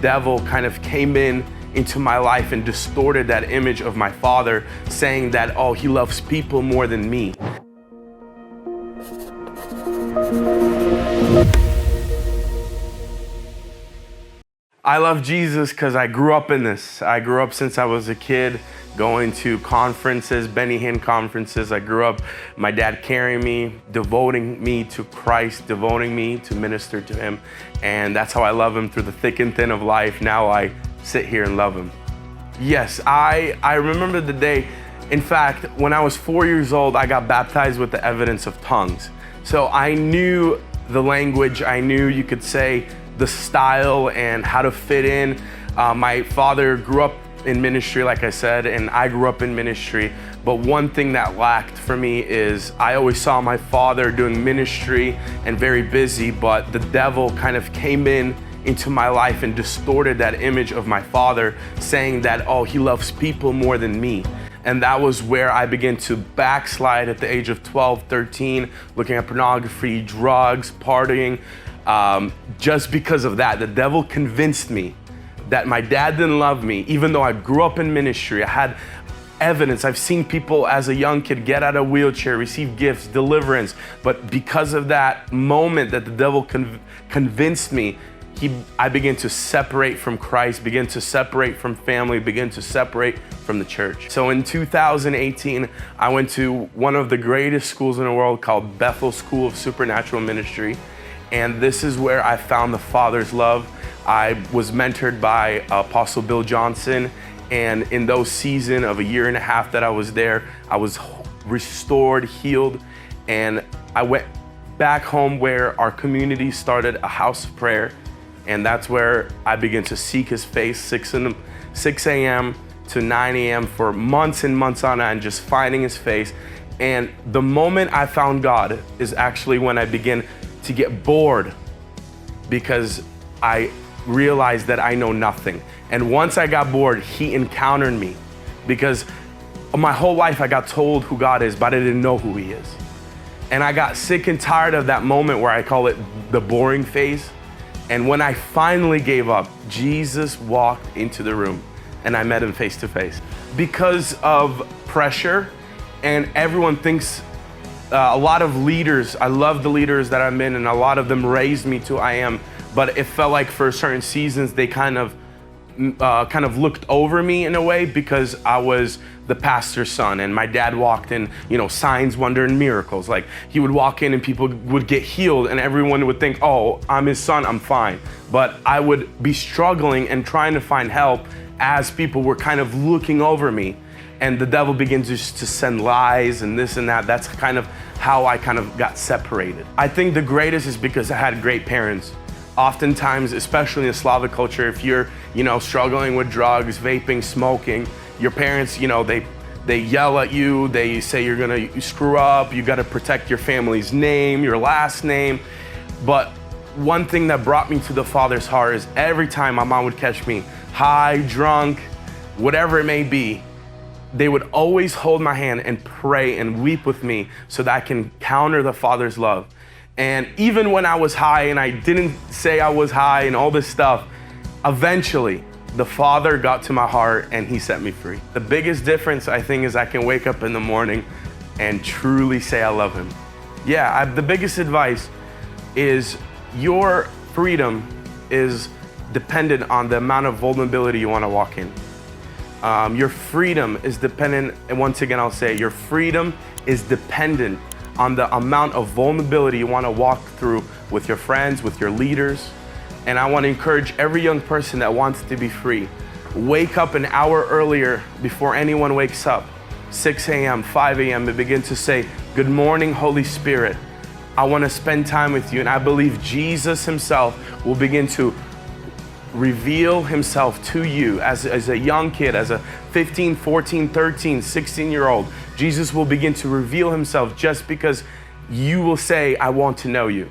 devil kind of came into my life and distorted that image of my father, saying that, oh, he loves people more than me. I love Jesus because I grew up in this. I grew up since I was a kid going to conferences, Benny Hinn conferences. I grew up, my dad carrying me, devoting me to Christ, devoting me to minister to him. And that's how I love him through the thick and thin of life. Now I sit here and love him. Yes, I remember the day. In fact, when I was 4 years old, I got baptized with the evidence of tongues. So I knew the language, I knew, you could say, the style and how to fit in. My father grew up in ministry, like I said, and I grew up in ministry. But one thing that lacked for me is I always saw my father doing ministry and very busy, but the devil kind of came into my life and distorted that image of my father, saying that, oh, he loves people more than me. And that was where I began to backslide at the age of 12, 13, looking at pornography, drugs, partying. Just because of that, the devil convinced me that my dad didn't love me, even though I grew up in ministry. I had evidence. I've seen people as a young kid get out of a wheelchair, receive gifts, deliverance. But because of that moment that the devil convinced me, I began to separate from Christ, began to separate from family, began to separate from the church. So in 2018, I went to one of the greatest schools in the world called Bethel School of Supernatural Ministry. And this is where I found the Father's love. I was mentored by Apostle Bill Johnson. And in those seasons of a year and a half that I was there, I was restored, healed. And I went back home where our community started a house of prayer. And that's where I began to seek his face, 6 a.m. to 9 a.m. for months and months on end, just finding his face. And the moment I found God is actually when I began to get bored, because I realized that I know nothing. And once I got bored, he encountered me, because my whole life I got told who God is, but I didn't know who he is. And I got sick and tired of that moment where I call it the boring phase. And when I finally gave up, Jesus walked into the room and I met him face to face. Because of pressure, and everyone thinks, a lot of leaders, I love the leaders that I'm in, and a lot of them raised me to I am, but it felt like for certain seasons they kind of looked over me in a way, because I was the pastor's son and my dad walked in, signs, wonder, and miracles. Like, he would walk in and people would get healed and everyone would think, oh, I'm his son, I'm fine. But I would be struggling and trying to find help as people were kind of looking over me. And the devil begins to send lies and this and that. That's kind of how I kind of got separated. I think the greatest is because I had great parents. Oftentimes, especially in the Slavic culture, if you're, struggling with drugs, vaping, smoking, your parents, they yell at you, they say you're gonna screw up, you gotta protect your family's name, your last name. But one thing that brought me to the Father's heart is every time my mom would catch me high, drunk, whatever it may be, they would always hold my hand and pray and weep with me so that I can counter the Father's love. And even when I was high and I didn't say I was high and all this stuff, eventually the Father got to my heart and he set me free. The biggest difference, I think, is I can wake up in the morning and truly say I love him. Yeah, the biggest advice is your freedom is dependent on the amount of vulnerability you want to walk in. Your freedom is dependent, and once again I'll say, your freedom is dependent on the amount of vulnerability you want to walk through with your friends, with your leaders. And I want to encourage every young person that wants to be free, wake up an hour earlier before anyone wakes up, 6 a.m., 5 a.m., and begin to say, good morning, Holy Spirit. I want to spend time with you. And I believe Jesus himself will begin to reveal himself to you as a young kid, as a 15, 14, 13, 16-year-old. Jesus will begin to reveal himself just because you will say, I want to know you.